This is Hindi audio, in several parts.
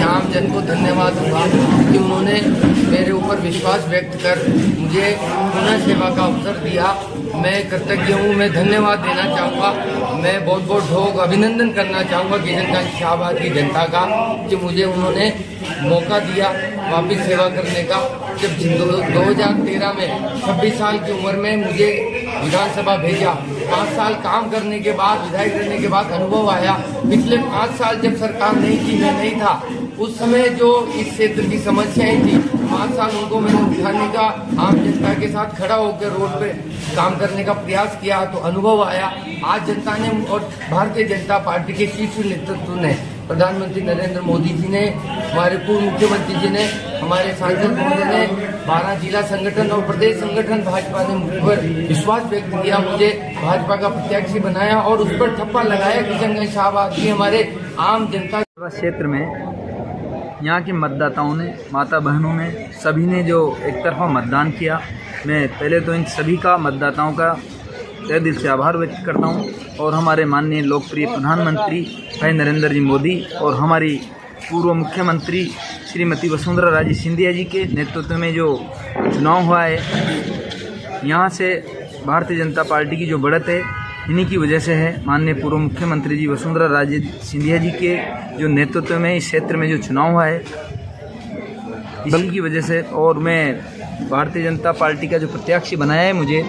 आम जन को धन्यवाद दूंगा कि उन्होंने मेरे ऊपर विश्वास व्यक्त कर मुझे पुनः सेवा का अवसर दिया। मैं कृतज्ञ हूँ। मैं धन्यवाद देना चाहूँगा। मैं बहुत बहुत अभिनंदन करना चाहूँगा किशनगंज शाहबाद की जनता का कि मुझे उन्होंने मौका दिया वापस सेवा करने का। जब 2013 में 26 साल की उम्र में मुझे विधानसभा भेजा, 5 साल काम करने के बाद, विधायक रहने के बाद अनुभव आया। पिछले 5 साल जब सरकार नहीं थी, मैं नहीं था, उस समय जो इस क्षेत्र की समस्याएं थी, 5 साल उनको मैंने उठाने का, आम जनता के साथ खड़ा होकर रोड पे काम करने का प्रयास किया तो अनुभव आया। आज जनता ने और भारतीय जनता पार्टी के शीर्ष नेतृत्व ने, प्रधानमंत्री नरेंद्र मोदी जी ने, हमारे पूर्व मुख्यमंत्री जी ने, हमारे सांसद महोदय ने, 12 जिला संगठन और प्रदेश संगठन भाजपा ने मुझ पर विश्वास व्यक्त किया, मुझे भाजपा का प्रत्याशी बनाया और उस पर ठप्पा लगाया। किशनगंज शाहबाद की हमारे आम जनता क्षेत्र में यहाँ के मतदाताओं ने, माता बहनों ने, सभी ने जो एक तरफा मतदान किया, मैं पहले तो इन सभी का, मतदाताओं का तहे दिल से आभार व्यक्त करता हूँ। और हमारे माननीय लोकप्रिय प्रधानमंत्री भाई नरेंद्र जी मोदी और हमारी पूर्व मुख्यमंत्री श्रीमती वसुंधरा राजे सिंधिया जी के नेतृत्व में जो चुनाव हुआ है, यहाँ से भारतीय जनता पार्टी की जो बढ़त है, इन्हीं की वजह से है। माननीय पूर्व मुख्यमंत्री जी वसुंधरा राजे सिंधिया जी के जो नेतृत्व में इस क्षेत्र में जो चुनाव हुआ है, इसी की वजह से। और मैं भारतीय जनता पार्टी का जो प्रत्याशी बनाया है मुझे,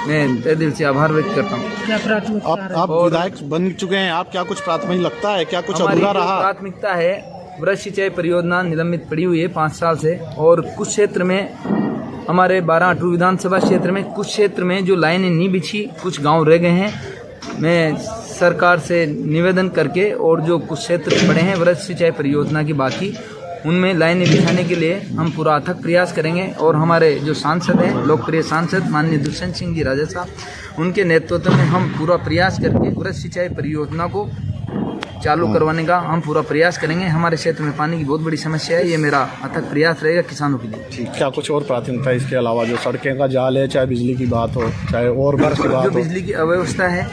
मैं तहे दिल से आभार व्यक्त करता हूँ। क्या प्राथमिकता आप विधायक बन चुके हैं, आप क्या कुछ प्राथमिक लगता है, क्या कुछ अधूरा रहा? प्राथमिकता है, वृक्ष सिंचाई परियोजना निलंबित पड़ी हुई है 5 साल से, और कुछ क्षेत्र में, हमारे 12 विधानसभा क्षेत्र में कुछ क्षेत्र में जो लाइनें नहीं बिछी, कुछ गांव रह गए हैं। मैं सरकार से निवेदन करके, और जो कुछ क्षेत्र पड़े हैं वृक्ष सिंचाई परियोजना की बाकी, उनमें लाइनें बिछाने के लिए हम पूरा अथक प्रयास करेंगे। और हमारे जो सांसद हैं, लोकप्रिय सांसद माननीय दुष्यंत सिंह जी राजा साहब, उनके नेतृत्व में हम पूरा प्रयास करके वृक्ष सिंचाई परियोजना को चालू करवाने का हम पूरा प्रयास करेंगे। हमारे क्षेत्र में पानी की बहुत बड़ी समस्या है, ये मेरा अथक प्रयास रहेगा किसानों के लिए। क्या कुछ और प्राथमिकता इसके अलावा, जो सड़कें का जाल है, चाहे बिजली की बात हो, चाहे और बात जो बिजली की अव्यवस्था है,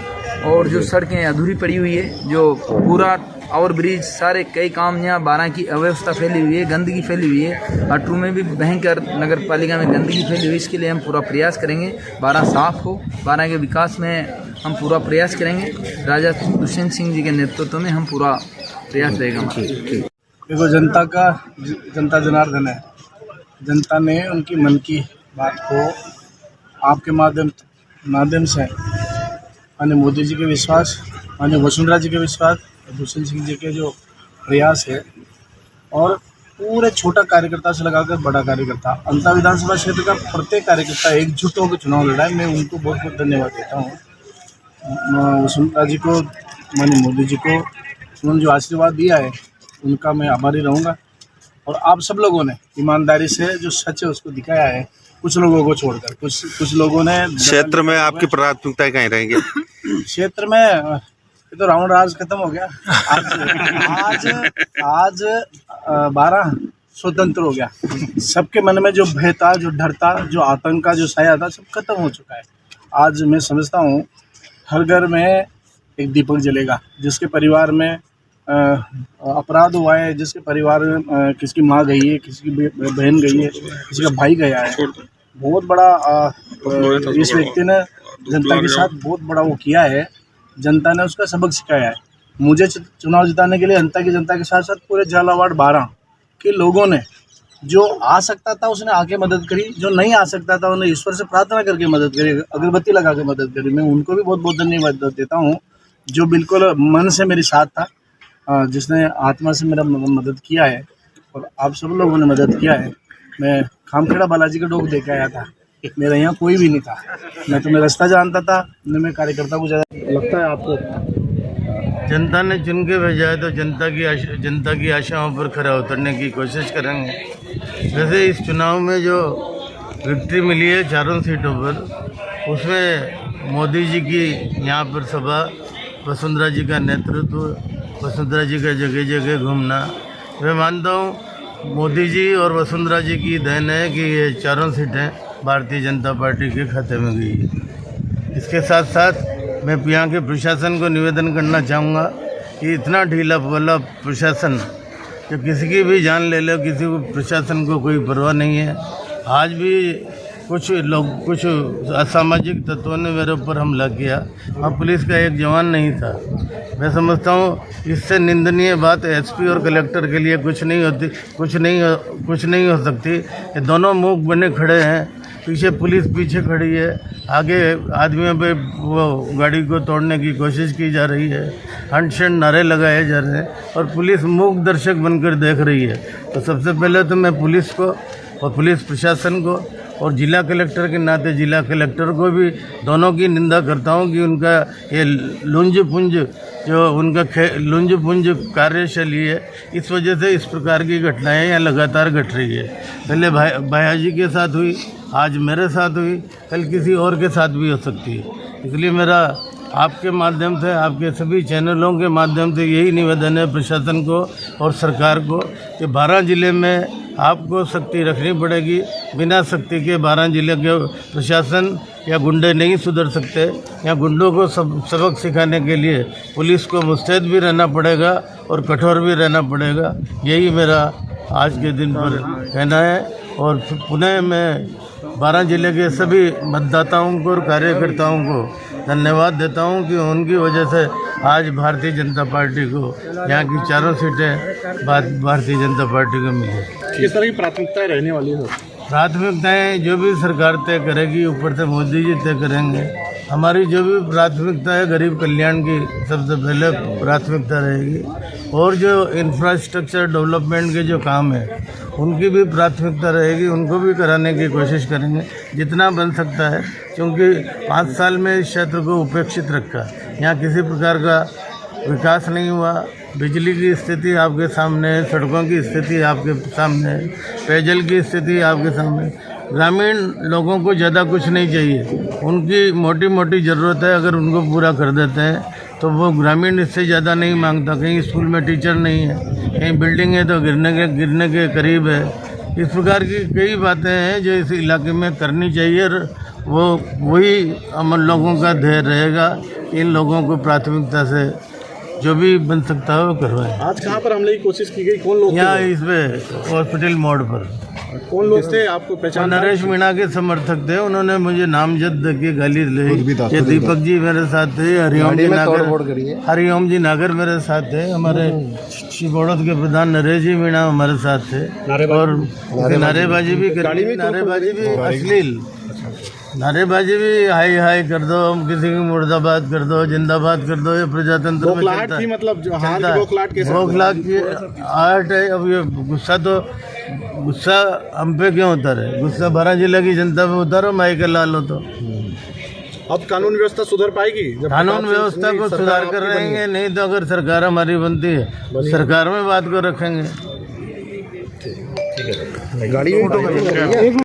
और जो सड़कें अधूरी पड़ी हुई है, जो पूरा और ब्रिज, सारे कई काम यहाँ 12 की अव्यवस्था फैली हुई है, गंदगी फैली हुई है। अटरू में भी भयंकर नगर पालिका में गंदगी फैली हुई है। इसके लिए हम पूरा प्रयास करेंगे 12 साफ हो, 12 के विकास में हम पूरा प्रयास करेंगे। राजा दुष्यंत सिंह जी के नेतृत्व में हम पूरा प्रयास रहेगा। देखो, जनता जनार्दन है। जनता ने उनकी मन की बात को आपके माध्यम से माननीय मोदी जी के विश्वास, माननीय वसुंधरा जी के विश्वास, दुष्यंत सिंह जी के जो प्रयास है, और पूरे छोटा कार्यकर्ता से लगाकर बड़ा कार्यकर्ता, अंता विधानसभा क्षेत्र का प्रत्येक कार्यकर्ता एकजुट होकर चुनाव लड़ा है। मैं उनको बहुत बहुत धन्यवाद देता हूँ। वसुंधरा जी को, माननीय मोदी जी को, उन्होंने जो आशीर्वाद दिया है, उनका मैं आभारी रहूँगा। और आप सब लोगों ने ईमानदारी से जो सच है उसको दिखाया है, कुछ लोगों को छोड़कर। कुछ लोगों ने क्षेत्र में आपकी प्राथमिकताएं कहीं रहेंगी? क्षेत्र में तो रावण राज खत्म हो गया। आज 12 स्वतंत्र हो गया। सबके मन में जो भय था, जो डर था, जो आतंक का जो साया था, सब खत्म हो चुका है। आज मैं समझता हूँ हर घर में एक दीपक जलेगा। जिसके परिवार में अपराध हुआ है, जिसके परिवार में किसकी माँ गई है, किसी की बहन गई है, किसी का भाई गया है, बहुत बड़ा इस व्यक्ति ने जनता के साथ बहुत बड़ा वो किया है। जनता ने उसका सबक सिखाया है। मुझे चुनाव जिताने के लिए अंता की जनता के साथ साथ पूरे झालावाड़ 12 के लोगों ने, जो आ सकता था उसने आके मदद करी, जो नहीं आ सकता था उन्हें ईश्वर से प्रार्थना करके मदद करी, अगरबत्ती लगा के मदद करी। मैं उनको भी बहुत बहुत धन्यवाद देता हूँ, जो बिल्कुल मन से मेरे साथ था, जिसने आत्मा से मेरा मदद किया है। और आप सब लोगों ने मदद किया है। मैं खामखेड़ा बालाजी का डोग देके आया था, मेरा यहाँ कोई भी नहीं था। मैं तो मैं रास्ता जानता था, न मैं कार्यकर्ता को ज़्यादा। लगता है आपको जनता ने चुन के भेजा है, तो जनता की आशाओं पर खरा उतरने की कोशिश करेंगे। वैसे इस चुनाव में जो विक्ट्री मिली है 4 सीटों पर, उसमें मोदी जी की यहाँ पर सभा, वसुंधरा जी का नेतृत्व, वसुंधरा जी का जगह जगह घूमना, मैं मानता हूँ मोदी जी और वसुंधरा जी की देन है कि ये 4 सीटें भारतीय जनता पार्टी के खाते में गई है। इसके साथ साथ मैं यहाँ के प्रशासन को निवेदन करना चाहूँगा कि इतना ढीला वाला प्रशासन जो किसी की भी जान ले लो, किसी को प्रशासन को कोई परवाह नहीं है। आज भी कुछ असामाजिक तत्वों ने मेरे ऊपर हमला किया और पुलिस का एक जवान नहीं था। मैं समझता हूँ इससे निंदनीय बात एसपी और कलेक्टर के लिए कुछ नहीं हो सकती। ये दोनों मूक बने खड़े हैं, पीछे पुलिस पीछे खड़ी है, आगे आदमियों पे वो गाड़ी को तोड़ने की कोशिश की जा रही है, हंट नारे लगाए जा रहे हैं और पुलिस मूक दर्शक बनकर देख रही है। तो सबसे पहले तो मैं पुलिस को और पुलिस प्रशासन को और जिला कलेक्टर के नाते जिला कलेक्टर को भी दोनों की निंदा करता हूं कि उनका ये लुंज-पुंज जो उनका लुंज-पुंज कार्यशैली है, इस वजह से इस प्रकार की घटनाएं यहाँ लगातार घट रही है। पहले भायाजी के साथ हुई, आज मेरे साथ हुई, कल किसी और के साथ भी हो सकती है। इसलिए मेरा आपके माध्यम से, आपके सभी चैनलों के माध्यम से यही निवेदन है प्रशासन को और सरकार को कि 12 ज़िले में आपको सख्ती रखनी पड़ेगी। बिना सख्ती के 12 ज़िले के प्रशासन या गुंडे नहीं सुधर सकते। या गुंडों को सबक सिखाने के लिए पुलिस को मुस्तैद भी रहना पड़ेगा और कठोर भी रहना पड़ेगा। यही मेरा आज के दिन पर कहना है। और पुनः मैं 12 ज़िले के सभी मतदाताओं को और कार्यकर्ताओं को धन्यवाद देता हूं कि उनकी वजह से आज भारतीय जनता पार्टी को यहाँ की 4 सीटें भारतीय जनता पार्टी को मिली। किस तरह की प्राथमिकताएं रहने वाली है? प्राथमिकताएं जो भी सरकार तय करेगी, ऊपर से मोदी जी तय करेंगे। हमारी जो भी प्राथमिकता है गरीब कल्याण की सबसे पहले प्राथमिकता रहेगी और जो इंफ्रास्ट्रक्चर डेवलपमेंट के जो काम है उनकी भी प्राथमिकता रहेगी, उनको भी कराने की कोशिश करेंगे जितना बन सकता है। क्योंकि 5 साल में इस क्षेत्र को उपेक्षित रखा, यहाँ किसी प्रकार का विकास नहीं हुआ। बिजली की स्थिति आपके सामने है, सड़कों की स्थिति आपके सामने है, पेयजल की स्थिति आपके सामने। ग्रामीण लोगों को ज़्यादा कुछ नहीं चाहिए, उनकी मोटी मोटी ज़रूरत है, अगर उनको पूरा कर देते हैं तो वो ग्रामीण इससे ज़्यादा नहीं मांगता। कहीं स्कूल में टीचर नहीं है, कहीं बिल्डिंग है तो गिरने के करीब है। इस प्रकार की कई बातें हैं जो इस इलाके में करनी चाहिए और वही हम लोगों का ध्येय रहेगा। इन लोगों को प्राथमिकता से जो भी बन सकता है वो करवाएं। आज कहाँ पर हमले की कोशिश की गई? कौन लोग? यहाँ इस पे हॉस्पिटल मोड़ पर। कौन लोग थे? आपको पहचान? नरेश मीणा के समर्थक थे, उन्होंने मुझे नामजद की गाली दी। ये दीपक जी मेरे साथ थे, हरिओम जी नागर मेरे साथ थे, हमारे शिवोड़द के प्रधान नरेश जी मीणा हमारे साथ थे और नारेबाजी भी अश्लील नारेबाजी भी हाई हाई कर दो, हम किसी की मुर्दाबाद कर दो, जिंदाबाद कर दो, ये प्रजातंत्र में चलता है। मतलब जो हाथ बौखलाहट की आर्ट है। अब ये गुस्सा हम पे क्यों उतारे? गुस्सा 12 जिले की जनता पे उतारो, माइकल लाल हो तो। अब कानून व्यवस्था सुधर पाएगी? कानून व्यवस्था को सुधार कर रहेंगे, नहीं तो अगर सरकार हमारी बनती है सरकार में बात को रखेंगे। गाड़ी